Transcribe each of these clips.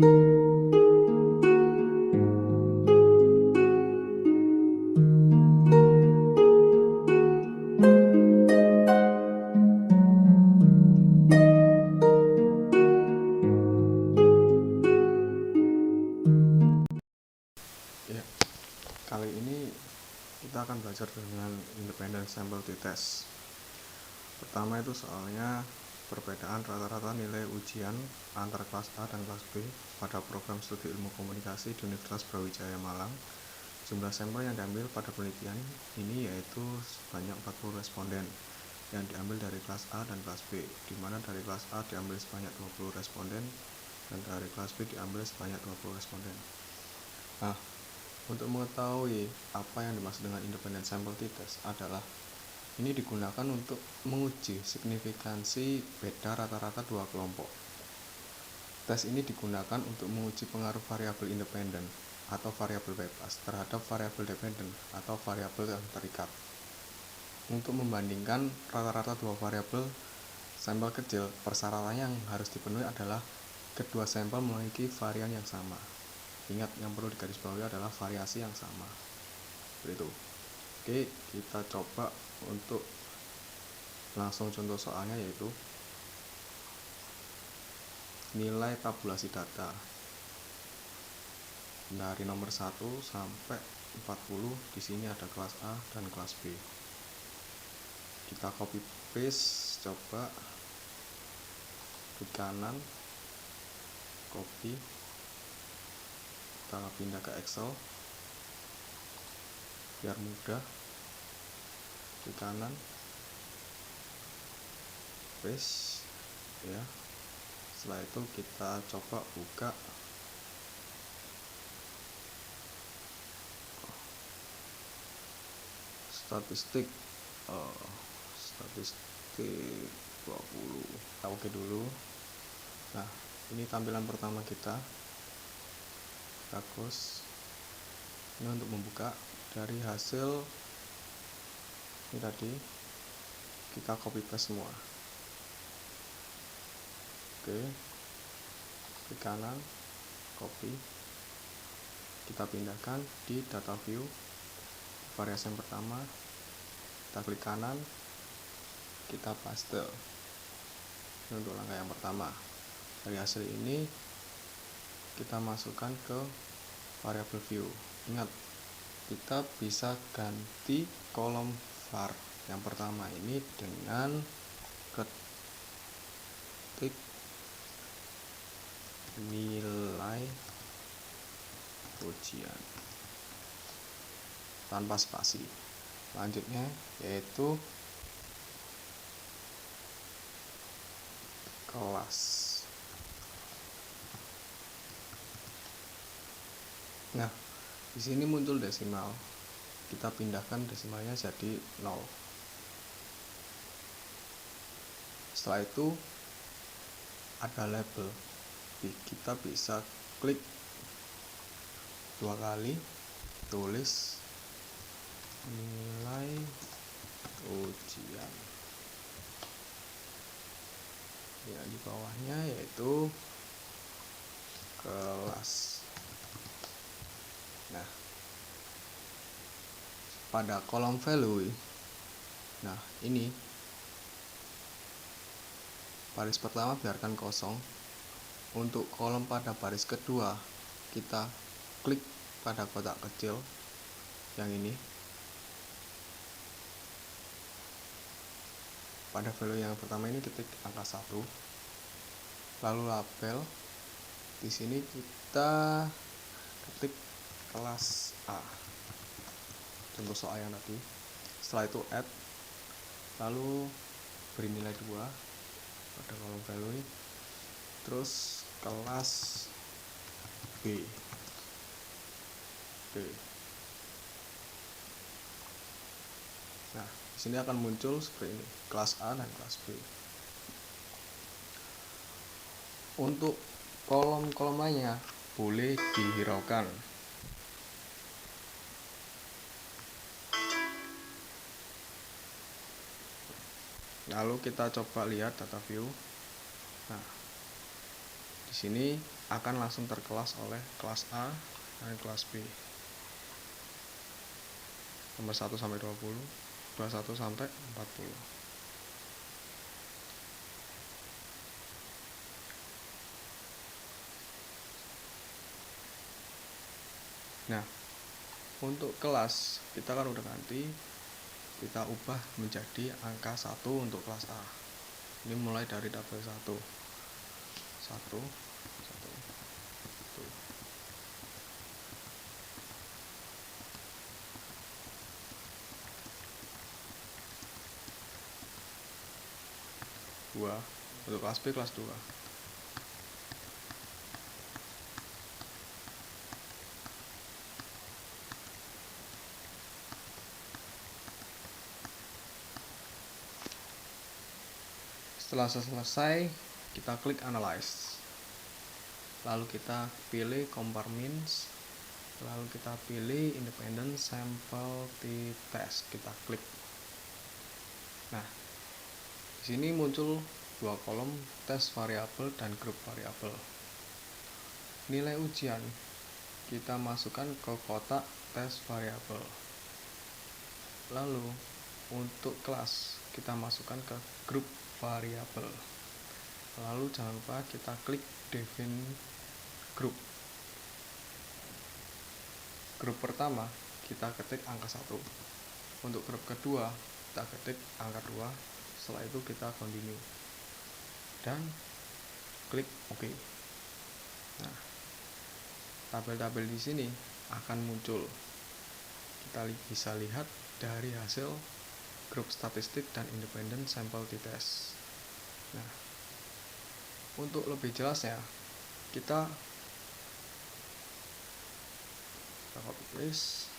Ya, kali ini kita akan belajar dengan independent sample t-test. Pertama itu soalnya perbedaan rata-rata nilai ujian antara kelas A dan kelas B pada program studi ilmu komunikasi di Universitas Brawijaya Malang. Jumlah sampel yang diambil pada penelitian ini yaitu sebanyak 40 responden yang diambil dari kelas A dan kelas B, di mana dari kelas A diambil sebanyak 20 responden dan dari kelas B diambil sebanyak 20 responden. Nah, untuk mengetahui apa yang dimaksud dengan independent sample t-test adalah ini digunakan untuk menguji signifikansi beda rata-rata dua kelompok. Tes ini digunakan untuk menguji pengaruh variabel independen atau variabel bebas terhadap variabel dependen atau variabel yang terikat. Untuk membandingkan rata-rata dua variabel sampel kecil, persyaratan yang harus dipenuhi adalah kedua sampel memiliki varian yang sama. Ingat, yang perlu digarisbawahi adalah variasi yang sama. Begitu. Oke, kita coba untuk langsung contoh soalnya, yaitu nilai tabulasi data dari nomor 1 sampai 40. Di sini ada kelas A dan kelas B. Kita copy paste, coba klik kanan, copy, kita pindah ke Excel biar mudah. Klik kanan, paste ya. Setelah itu kita coba buka statistik 20. Kita oke dulu. Nah, ini tampilan pertama kita. Bagus. Ini untuk membuka dari hasil ini tadi, kita copy paste semua. Oke, klik kanan, copy, kita pindahkan di data view variasi yang pertama. Kita klik kanan, kita paste. Ini untuk langkah yang pertama. Dari hasil ini kita masukkan ke variabel view. Ingat, kita bisa ganti kolom var yang pertama ini dengan ketik nilai ujian tanpa spasi. Selanjutnya yaitu kelas. Nah, di sini muncul desimal. Kita pindahkan desimalnya jadi 0. Setelah itu ada label. Kita bisa klik 2 kali, tulis nilai ujian. Ya, di bawahnya yaitu kelas. Nah, pada kolom value, nah ini baris pertama biarkan kosong. Untuk kolom pada baris kedua, kita klik pada kotak kecil yang ini. Pada value yang pertama ini ketik angka 1. Lalu label. Di sini kita ketik kelas A. Contoh soal yang tadi. Setelah itu add, lalu beri nilai 2 pada kolom value, terus kelas B. Nah, di sini akan muncul seperti ini, kelas A dan kelas B. Untuk kolom-kolom lainnya boleh dihiraukan. Lalu kita coba lihat data view. Nah, di sini akan langsung terkelas oleh kelas A dan kelas B. Nomor 1 sampai 20, 21 sampai 40. Nah, untuk kelas kita kan udah ganti, kita ubah menjadi angka 1 untuk kelas A. Ini mulai dari tabel 1. 1 2. Untuk kelas B kelas 2. Setelah selesai, kita klik analyze. Lalu kita pilih compare means. Lalu kita pilih independent sample t-test. Kita klik. Nah, di sini muncul dua kolom, tes variabel dan grup variabel. Nilai ujian kita masukkan ke kotak tes variabel. Lalu untuk kelas kita masukkan ke grup variabel. Lalu jangan lupa kita klik define group. Grup pertama kita ketik angka 1. Untuk grup kedua kita ketik angka 2. Setelah itu kita continue dan klik OK. Nah, tabel-tabel di sini akan muncul. Kita bisa lihat dari hasil grup statistik dan independent sample t-test. Nah, untuk lebih jelasnya kita copy paste.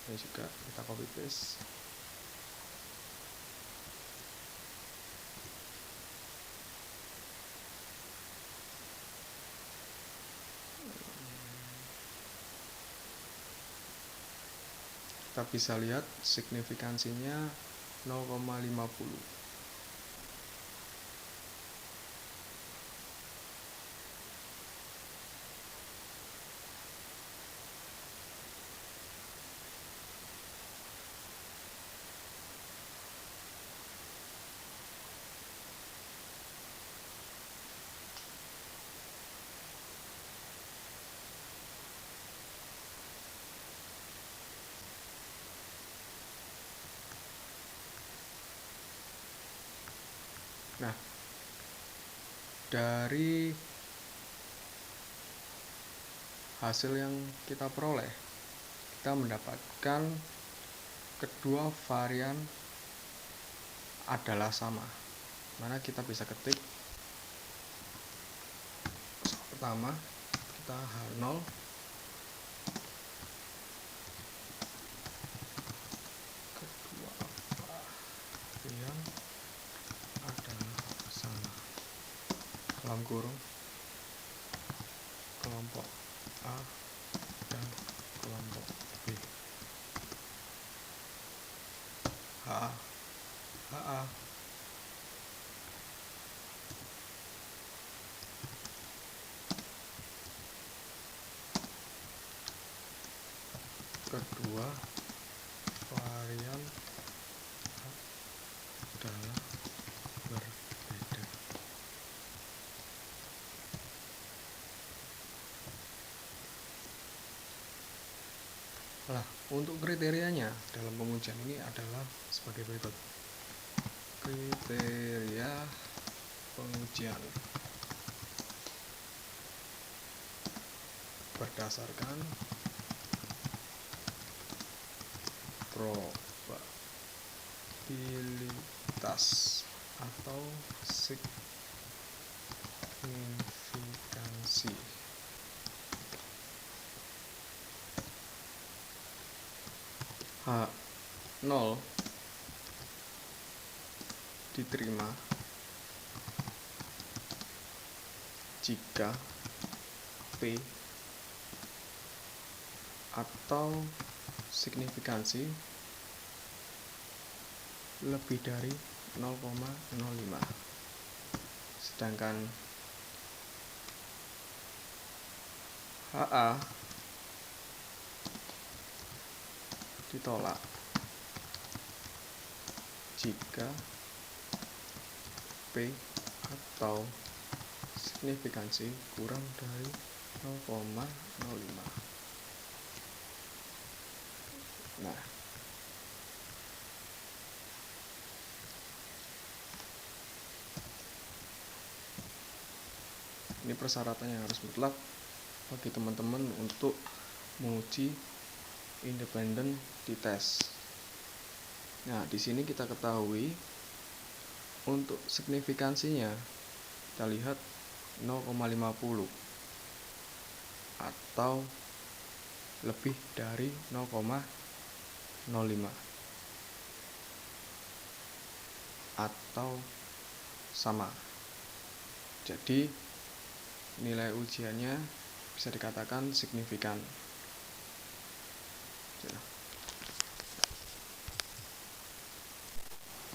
Ini juga kita copy paste. Kita bisa lihat signifikansinya 0,50. Nah, dari hasil yang kita peroleh, kita mendapatkan kedua varian adalah sama. Mana kita bisa ketik pertama, kita H0 kedua varian adalah sama, dalam kurung kelompok A dan kelompok B. HA kedua varian adalah berbeda. Nah, untuk kriterianya dalam pengujian ini adalah sebagai berikut. Kriteria pengujian berdasarkan probabilitas atau signifikansi. H0 diterima jika P atau signifikansi lebih dari 0,05. Sedangkan HA ditolak jika P atau signifikansi kurang dari 0,05. Nah, ini persyaratan yang harus mutlak bagi teman-teman untuk menguji independen di tes. Nah, di sini kita ketahui untuk signifikansinya kita lihat 0,50 atau lebih dari 0,05 atau sama. Jadi nilai ujiannya bisa dikatakan signifikan.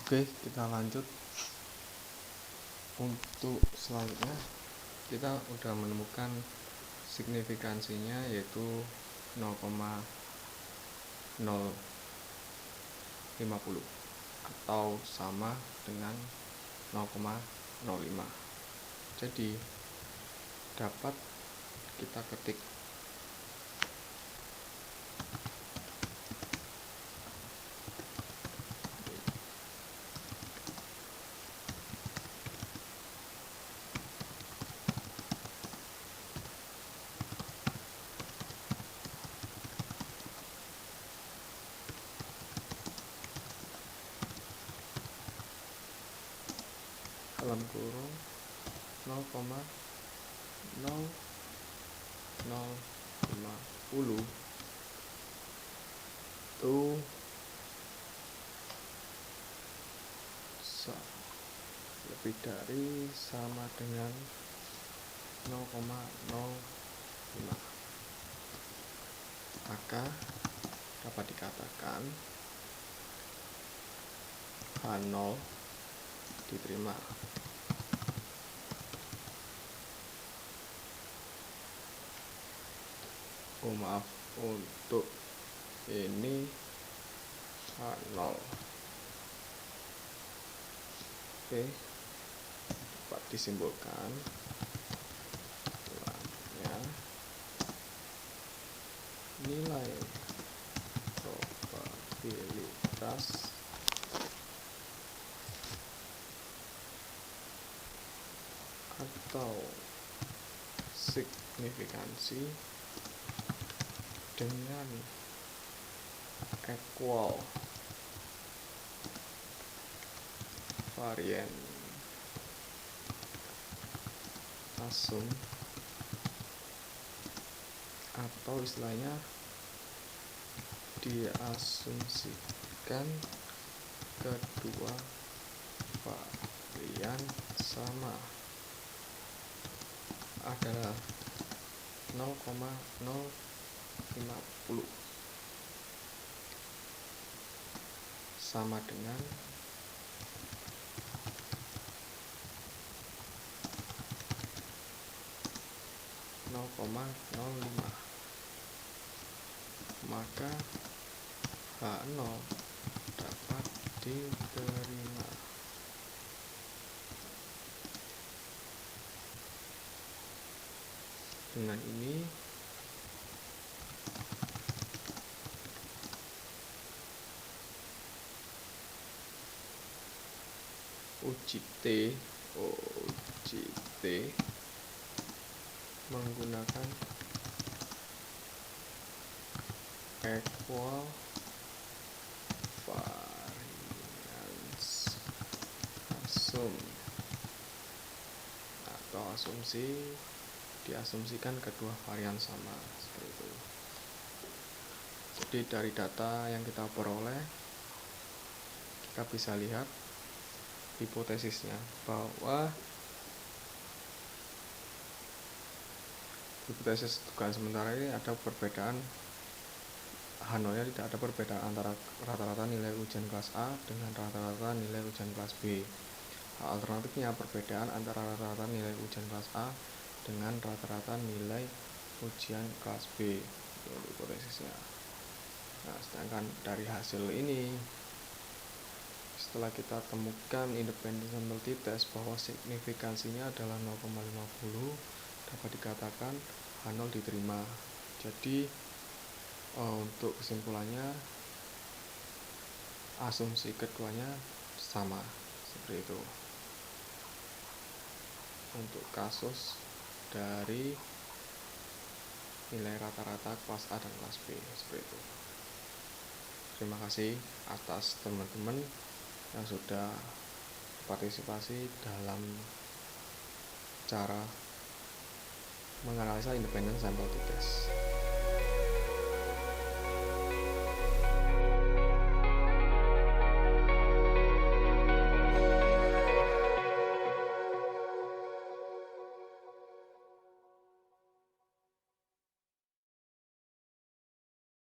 Oke, kita lanjut. Untuk selanjutnya kita udah menemukan signifikansinya yaitu 0,050 atau sama dengan 0,05. Jadi dapat kita ketik dalam kurung 0,0050 itu lebih dari sama dengan 0,05, maka dapat dikatakan H0 diterima. Oh maaf, untuk ini H0. Oke, dapat disimpulkan nilai probabilitas atau signifikansi dengan equal varian asum atau istilahnya diasumsikan kedua varian sama adalah 0,050 sama dengan 0,05, maka H0 dapat diterima. Dengan ini uji T menggunakan equal variance assume atau asumsi diasumsikan kedua varian sama seperti itu. Jadi dari data yang kita peroleh kita bisa lihat hipotesisnya bahwa hipotesis dugaan sementara ini ada perbedaan Hanolnya tidak ada perbedaan antara rata-rata nilai ujian kelas A dengan rata-rata nilai ujian kelas B. Alternatifnya, perbedaan antara rata-rata nilai ujian kelas A dengan rata-rata nilai ujian kelas B, itu hipotesisnya. Nah, sedangkan dari hasil ini, setelah kita temukan independent sample t-test bahwa signifikansinya adalah 0,50, dapat dikatakan H0 diterima. Jadi untuk kesimpulannya, asumsi keduanya sama, seperti itu untuk kasus dari nilai rata-rata kelas A dan kelas B, seperti itu. Terima kasih atas teman-teman yang sudah partisipasi dalam cara menganalisa independent sample t-test.